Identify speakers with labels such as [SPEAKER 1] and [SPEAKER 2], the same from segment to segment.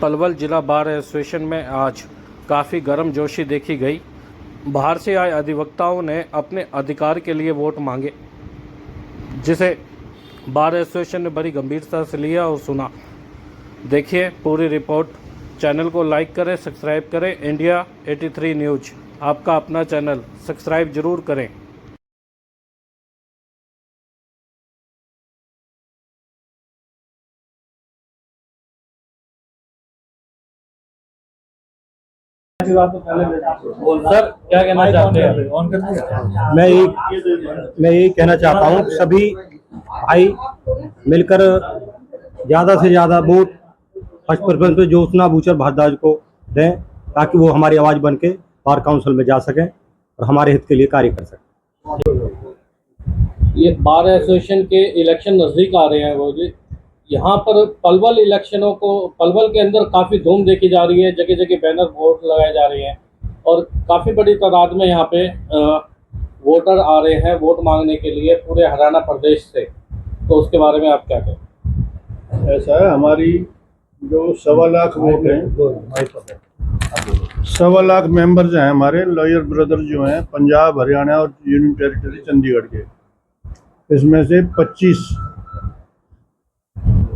[SPEAKER 1] पलवल जिला bar association में आज काफ़ी गर्मजोशी देखी गई। बाहर से आए अधिवक्ताओं ने अपने अधिकार के लिए वोट मांगे, जिसे बार एसोसिएशन ने बड़ी गंभीरता से लिया और सुना। देखिए पूरी रिपोर्ट। चैनल को लाइक करें, सब्सक्राइब करें। इंडिया 83 न्यूज़ आपका अपना चैनल, सब्सक्राइब जरूर करें।
[SPEAKER 2] सर क्या कहना चाहते हैं?
[SPEAKER 3] मैं यही कहना चाहता हूँ, सभी भाई मिलकर ज़्यादा से ज़्यादा वोट फर्स्ट प्रेफरेंस पे ज्योत्सना भूचर भारद्वाज को दें, ताकि वो हमारी आवाज़ बन के बार काउंसिल में जा सकें और हमारे हित के लिए कार्य कर सकें।
[SPEAKER 2] ये बार एसोसिएशन के इलेक्शन नज़दीक आ रहे हैं रोज। यहाँ पर पलवल इलेक्शनों को, पलवल के अंदर काफ़ी धूम देखी जा रही है। जगह जगह बैनर बोर्ड लगाए जा रहे हैं और काफ़ी बड़ी तादाद में यहाँ पे वोटर आ रहे हैं वोट मांगने के लिए पूरे हरियाणा प्रदेश से। तो उसके बारे में आप क्या कहें?
[SPEAKER 4] ऐसा है, हमारी जो 1.25 लाख वोट हैं, 1.25 लाख मेंबर्स हैं हमारे लॉयर ब्रदर जो हैं पंजाब, हरियाणा और यूनियन टेरिटरी चंडीगढ़ के। इसमें से 25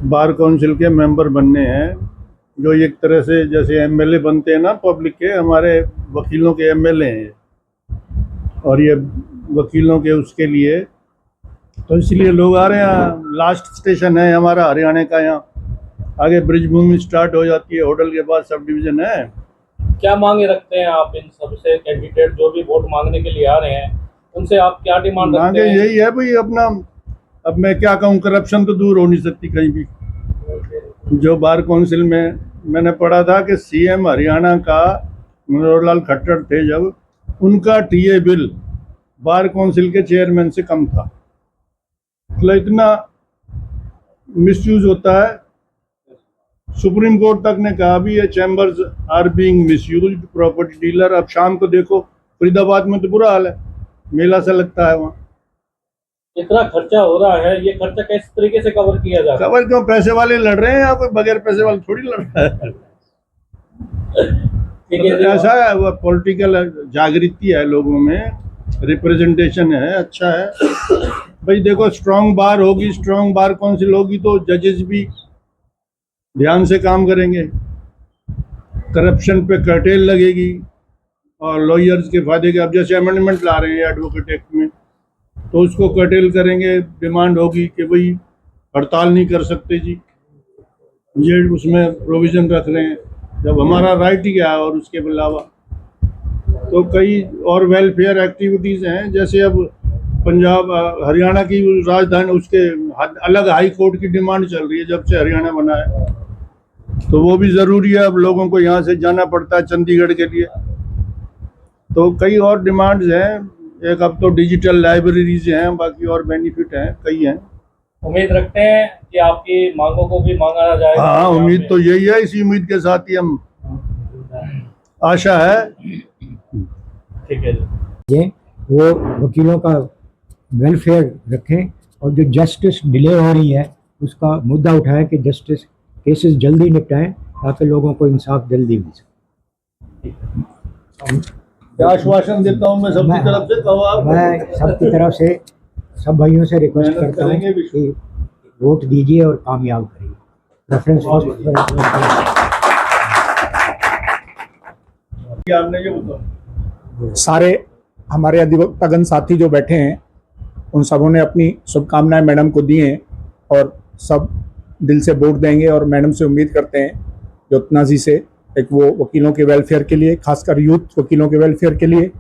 [SPEAKER 4] बार काउंसिल के मेंबर बनने हैं, जो एक तरह से जैसे एमएलए बनते हैं ना पब्लिक के, हमारे वकीलों के एमएलए हैं और ये वकीलों के उसके लिए, तो इसलिए लोग आ रहे हैं। लास्ट स्टेशन है हमारा हरियाणा का, यहाँ आगे ब्रिज भूमि स्टार्ट हो जाती है, होटल के बाद सब डिवीजन है।
[SPEAKER 2] क्या मांगे रखते हैं आप इन सबसे? कैंडिडेट जो भी वोट मांगने के लिए आ रहे हैं उनसे आप क्या डिमांड रखते हैं?
[SPEAKER 4] यही है भाई अपना, अब मैं क्या कहूँ, करप्शन तो दूर हो नहीं सकती कहीं भी। जो बार काउंसिल में मैंने पढ़ा था कि सीएम हरियाणा का मनोहर लाल खट्टर थे, जब उनका टीए बिल बार काउंसिल के चेयरमैन से कम था। मतलब इतना मिसयूज होता है। सुप्रीम कोर्ट तक ने कहा भी ये chambers are being misused, property dealer. अब शाम को देखो फरीदाबाद में तो बुरा हाल है, मेला सा लगता है वहाँ।
[SPEAKER 2] इतना खर्चा हो रहा है, ये खर्चा किस तरीके से कवर किया जा रहा है?
[SPEAKER 4] कवर क्यों? पैसे वाले लड़ रहे हैं यहाँ पे, बगैर पैसे वाले थोड़ी लड़ रहा है। तो ऐसा है, वो पॉलिटिकल जागृति है लोगों में, रिप्रेजेंटेशन है, अच्छा है भाई। देखो स्ट्रांग बार होगी, स्ट्रांग बार काउंसिल होगी तो जजेस भी ध्यान से काम करेंगे, करप्शन पे कर्टेल लगेगी और लॉयर्स के फायदे के। अब जैसे अमेंडमेंट ला रहे हैं एडवोकेट एक्ट में, तो उसको कर्टेल करेंगे। डिमांड होगी कि भाई हड़ताल नहीं कर सकते जी, ये उसमें प्रोविज़न रख रहे हैं, जब हमारा राइट ही क्या है। और उसके अलावा तो कई और वेलफेयर एक्टिविटीज़ हैं, जैसे अब पंजाब हरियाणा की राजधानी, उसके अलग हाई कोर्ट की डिमांड चल रही है जब से हरियाणा बना है, तो वो भी ज़रूरी है। अब लोगों को यहाँ से जाना पड़ता है चंडीगढ़ के लिए। तो कई और डिमांड्स हैं। एक अब तो डिजिटल लाइब्रेरीज हैं, बाकी और बेनिफिट हैं, कई हैं।
[SPEAKER 2] उम्मीद रखते हैं कि आपकी मांगों को भी मांगा जाएगा।
[SPEAKER 4] हाँ, उम्मीद तो यही है। इसी उम्मीद के साथ ही हम, आशा है।
[SPEAKER 2] ठीक है जी।
[SPEAKER 3] ये वो वकीलों का वेलफेयर रखें और जो जस्टिस डिले हो रही है उसका मुद्दा उठाएं कि जस्टिस केसेस जल्दी निपटाएं, ताकि लोगों को इंसाफ जल्दी मिल सके।
[SPEAKER 4] आश्वासन देता हूँ मैं सबकी तरफ से, कहो आप।
[SPEAKER 3] मैं सबकी तरफ से सब भाइयों से रिक्वेस्ट करता हूँ कि वोट दीजिए और कामयाब करिए। रेफरेंस
[SPEAKER 4] आपने ये बताओ।
[SPEAKER 5] सारे हमारे अधिवक्तागण साथी जो बैठे हैं उन सबों ने अपनी शुभकामनाएं मैडम को दी हैं और सब दिल से वोट देंगे और मैडम से उम्मीद करते हैं ज्योत्सना जी से, एक वो वकीलों के वेलफेयर के लिए, खासकर यूथ वकीलों के वेलफेयर के लिए,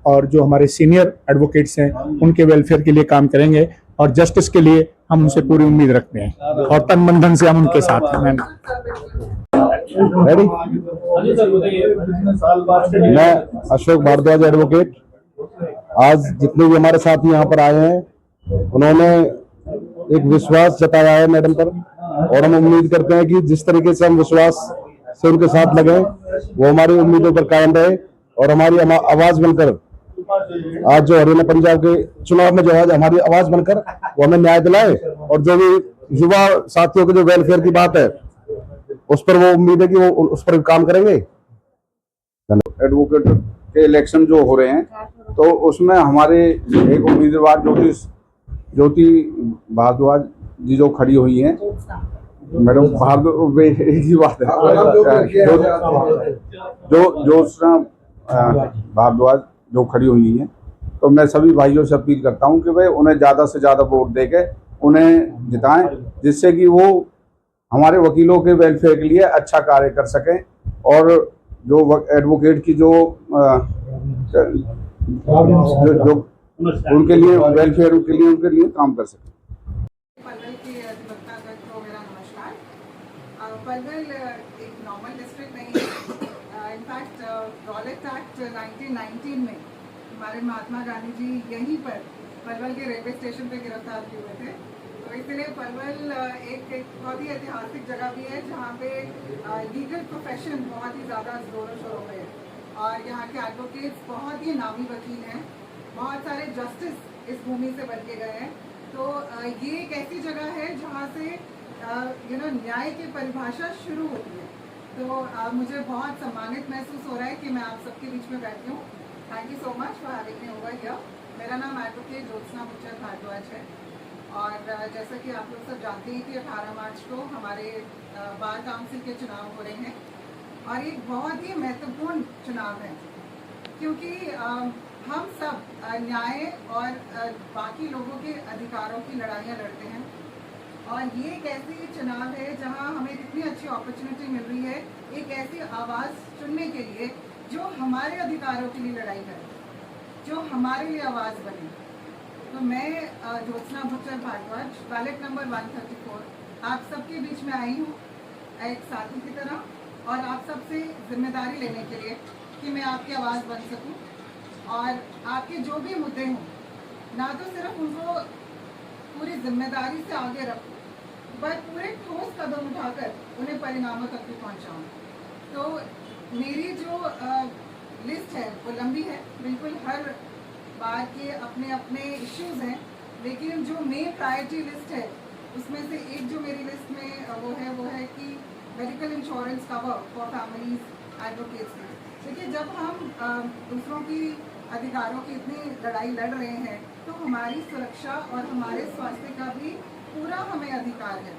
[SPEAKER 5] और जो हमारे सीनियर एडवोकेट्स हैं उनके वेलफेयर के लिए काम करेंगे और जस्टिस के लिए हम उनसे पूरी उम्मीद रखते हैं और तन मन धन से हम उनके साथ हैं।
[SPEAKER 6] मैं अशोक भारद्वाज एडवोकेट। आज जितने भी हमारे साथी यहाँ पर आए हैं उन्होंने एक विश्वास जताया है मैडम पर, और हम उम्मीद करते हैं कि जिस तरीके से हम विश्वास से उनके साथ लगे वो हमारी उम्मीदों पर कायम रहे और हमारी आवाज बनकर, आज जो हरियाणा पंजाब के चुनाव में जो आज हमारी आवाज बनकर वो हमें न्याय दिलाए। और जो भी युवा साथियों के जो वेलफेयर की बात है उस पर वो उम्मीद है कि वो उस पर काम करेंगे।
[SPEAKER 7] एडवोकेट के इलेक्शन जो हो रहे हैं तो उसमें हमारे एक उम्मीदवार ज्योति भारद्वाज जी जो खड़ी हुई हैं, मैडम भारद्वाज एक ही बात है, ज्योत्सना भारद्वाज जो खड़ी हुई हैं, तो मैं सभी भाइयों से अपील करता हूं कि भाई उन्हें ज़्यादा से ज़्यादा वोट देके उन्हें जिताएं, जिससे कि वो हमारे वकीलों के वेलफेयर के लिए अच्छा कार्य कर सकें और जो एडवोकेट की जो उनके लिए वेलफेयर उनके लिए काम कर सकें।
[SPEAKER 8] पलवल के अधिवक्तागण को मेरा नमस्कार। पलवल एक नॉर्मल डिस्ट्रिक्ट नहीं है। इनफैक्ट रॉलेट एक्ट 1919 में हमारे महात्मा गांधी जी यहीं पर पलवल के रेलवे स्टेशन पे गिरफ्तार किए हुए थे। तो इसलिए पलवल एक बहुत ही ऐतिहासिक जगह भी है जहाँ पे लीगल प्रोफेशन बहुत ही ज़्यादा जोरों शोरों में है और यहाँ के एडवोकेट्स बहुत ही नामी वकील हैं। बहुत सारे जस्टिस इस भूमि से बन के गए हैं। तो ये एक ऐसी जगह है जहाँ से न्याय की परिभाषा शुरू होती है। तो मुझे बहुत सम्मानित महसूस हो रहा है कि मैं आप सबके बीच में बैठी हूँ। Thank you so much for having me over here. मेरा नाम एडवोकेट ज्योत्सना बुचर भारद्वाज है और जैसा कि आप लोग सब जानते हैं कि 18 मार्च को हमारे बार काउंसिल के चुनाव हो रहे हैं और एक बहुत ही महत्वपूर्ण चुनाव है क्योंकि हम सब न्याय और बाकी लोगों के अधिकारों की लड़ाइयाँ लड़ते हैं और ये एक ऐसी चुनाव है जहाँ हमें इतनी अच्छी अपॉर्चुनिटी मिल रही है एक ऐसी आवाज़ चुनने के लिए जो हमारे अधिकारों के लिए लड़ाई करे, जो हमारे लिए आवाज़ बने। तो मैं ज्योत्सना बुचर भारद्वाज बैलेट नंबर 134 आप सबके बीच में आई हूँ एक साथी की तरह और आप सबसे जिम्मेदारी लेने के लिए कि मैं आपकी आवाज़ बन सकूँ और आपके जो भी मुद्दे हों ना तो सिर्फ उनको पूरी जिम्मेदारी से आगे रखूँ पर पूरे ठोस कदम उठाकर उन्हें परिणामों तक भी पहुँचाऊँ। तो मेरी जो लिस्ट है वो लंबी है, बिल्कुल हर बार के अपने अपने इश्यूज़ हैं, लेकिन जो मेन प्रायोरिटी लिस्ट है उसमें से एक जो मेरी लिस्ट में वो है कि medical insurance cover for families advocates. देखिए जब हम दूसरों की अधिकारों की इतनी लड़ाई लड़ रहे हैं तो हमारी सुरक्षा और हमारे स्वास्थ्य का भी पूरा हमें अधिकार है।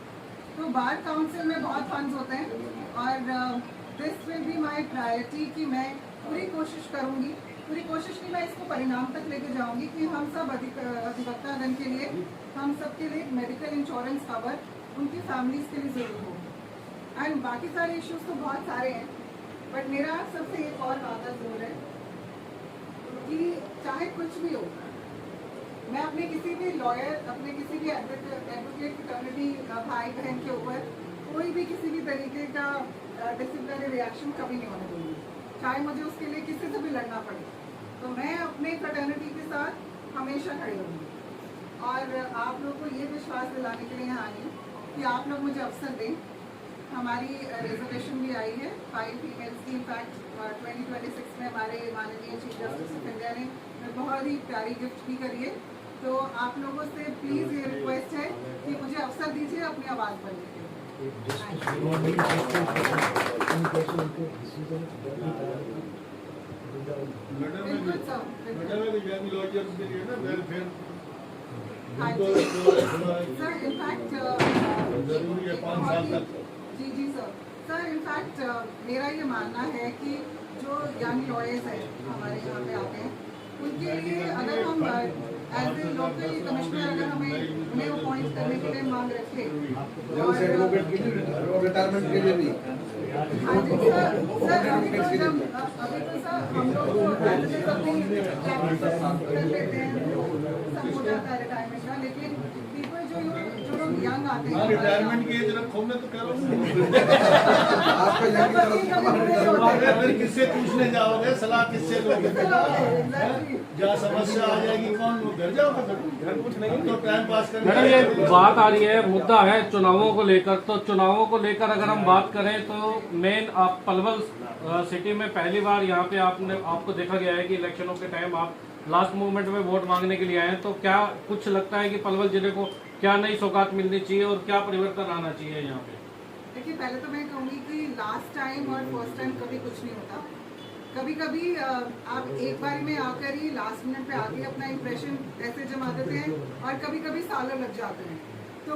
[SPEAKER 8] तो बार काउंसिल में बहुत फंड्स होते हैं और this will be my priority कि मैं पूरी कोशिश करूँगी, पूरी कोशिश की मैं इसको परिणाम तक लेके जाऊँगी कि हम सब अधिवक्तागण के लिए हम सब के लिए मेडिकल इंश्योरेंस कवर उनकी फैमिलीज़ के लिए ज़रूर हो। एंड बाकी सारे इश्यूज़ तो बहुत सारे हैं बट मेरा सबसे एक और वादा ज़रूर है कि चाहे कुछ भी हो मैं अपने किसी भी लॉयर, अपने किसी भी एडवोकेट फ्रेटर्निटी भाई बहन के ऊपर कोई भी किसी भी तरीके का डिसिप्लिनरी रिएक्शन कभी नहीं होने दूँगी, चाहे मुझे उसके लिए किसी से भी लड़ना पड़े। तो मैं अपने फ्रेटर्निटी के साथ हमेशा खड़ी रहूँगी और आप लोग को ये विश्वास दिलाने के लिए यहाँ आई हूँ कि आप लोग मुझे अवसर दें। हमारी रिजर्वेशन भी आई है 5 फीमेल्स की। इनफैक्ट 2026 में हमारे माननीय चीफ जस्टिस ऑफ इंडिया ने बहुत ही प्यारी गिफ्ट भी करी है। तो आप लोगों से प्लीज़ ये रिक्वेस्ट है कि मुझे अवसर दीजिए अपनी आवाज़ बनने के लिए। बिल्कुल सर, हाँ जी सर। इनफैक्ट जी सर इनफैक्ट मेरा ये मानना है कि जो यंग लॉयर्स हैं हमारे यहाँ पे आते हैं उनके लिए अगर हम एज ए लोकल कमिश्नर अगर हमें उन्हें अपॉइंट करने के लिए मांग रखें
[SPEAKER 7] रिटायरमेंट के लिए भी
[SPEAKER 8] हाँ जी सर अभी तो सर हम लोग को कर लेते हैं सब हो जाता है रिटायरमेंट का, लेकिन पीपल जो लोग यंग आते हैं
[SPEAKER 4] रिटायरमेंट की एज रखो, मैं तो कह रहा हूँ फिर किससे पूछने जाओगे, सलाह किससे लोगे? जहाँ समस्या आ जाएगी कौन घर जाओगे? घर कुछ नहीं तो टाइम पास करने।
[SPEAKER 1] मैडम ये बात आ रही है, मुद्दा है चुनावों को लेकर। तो चुनावों को लेकर अगर हम बात करें तो मेन आप पलवल सिटी में पहली बार यहाँ पे आपको देखा गया है कि इलेक्शनों के टाइम आप लास्ट मोमेंट में वोट मांगने के लिए आए हैं। तो क्या कुछ लगता है कि पलवल जिले को क्या नई सौगात मिलनी चाहिए और क्या परिवर्तन आना चाहिए यहाँ पे?
[SPEAKER 8] देखिए, पहले तो मैं कहूँगी कि लास्ट टाइम और फर्स्ट टाइम कभी कुछ नहीं होता। कभी कभी आप एक बार में आकर ही लास्ट मिनट पे आके अपना इम्प्रेशन ऐसे जमा देते हैं और कभी कभी सालों लग जाते हैं। तो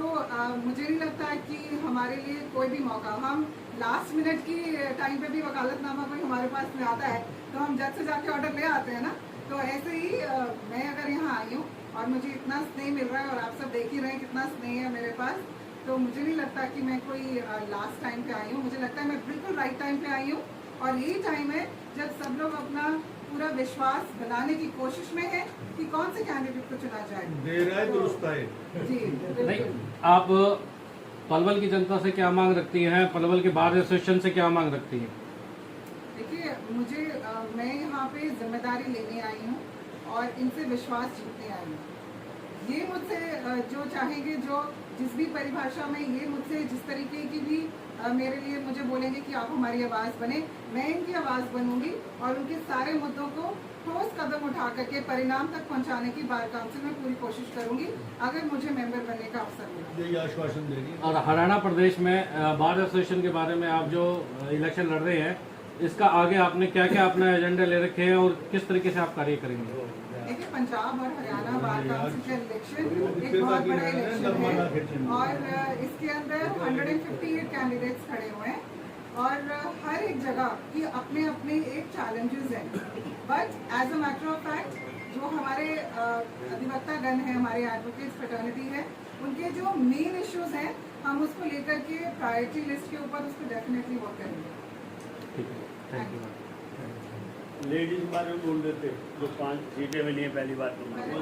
[SPEAKER 8] मुझे नहीं लगता है कि हमारे लिए कोई भी मौका, हम लास्ट मिनट की टाइम पे भी वकालतनामा कोई हमारे पास में आता है तो हम जज से जाके ऑर्डर ले आते हैं ना। तो ऐसे ही मैं अगर यहाँ आई हूँ और मुझे इतना स्नेह मिल रहा है और आप सब देख ही रहे हैं कितना स्नेह है मेरे पास, तो मुझे नहीं लगता कि मैं कोई लास्ट टाइम पे आई हूँ। मुझे लगता है मैं बिल्कुल राइट टाइम पे आई हूँ और यही टाइम है जब सब लोग अपना पूरा विश्वास बनाने की कोशिश में है कि कौन से कैंडिडेट को चुना जाए।
[SPEAKER 4] देर है दुरुस्त है
[SPEAKER 8] जी
[SPEAKER 2] नहीं,
[SPEAKER 8] बिल्कुल।
[SPEAKER 2] आप पलवल की जनता से क्या मांग रखती हैं, पलवल के बार एसोसिएशन से क्या मांग रखती हैं?
[SPEAKER 8] देखिए, मुझे मैं यहाँ पे जिम्मेदारी लेने आई हूँ और इनसे विश्वास जीतने आई हूँ। ये मुझसे जो चाहेंगे, जो जिस भी परिभाषा में ये मुझसे जिस तरीके की भी मेरे लिए मुझे बोलेंगे कि आप हमारी आवाज़ बने, मैं इनकी आवाज़ बनूंगी और उनके सारे मुद्दों को ठोस कदम उठा करके परिणाम तक पहुंचाने की बार काउंसिल में पूरी कोशिश करूंगी अगर मुझे मेंबर बनने का अवसर मिला।
[SPEAKER 4] यही आश्वासन दे रही है।
[SPEAKER 2] और हरियाणा प्रदेश में बार एसोसिएशन के बारे में आप जो इलेक्शन लड़ रहे हैं, इसका आगे आपने क्या क्या अपना एजेंडा ले रखे हैं और किस तरीके से आप कार्य करेंगे?
[SPEAKER 8] देखिए, पंजाब और हरियाणा बार काउंसिल का इलेक्शन एक बहुत बड़ा इलेक्शन है और इसके अंदर 158 कैंडिडेट्स खड़े हुए हैं और हर एक जगह की अपने अपने एक चैलेंजेस हैं। But as a matter of fact जो हमारे अधिवक्ता गण है, हमारे एडवोकेट्स फ्रेटर्निटी है, उनके जो मेन इश्यूज हैं हम उसको लेकर के प्रायोरिटी लिस्ट के ऊपर उसको डेफिनेटली वर्क करेंगे।
[SPEAKER 2] ठीक है, थैंक यू।
[SPEAKER 9] लेडीज बारे में बोल देते जो 5 सीटें मिली हैं पहली बार तो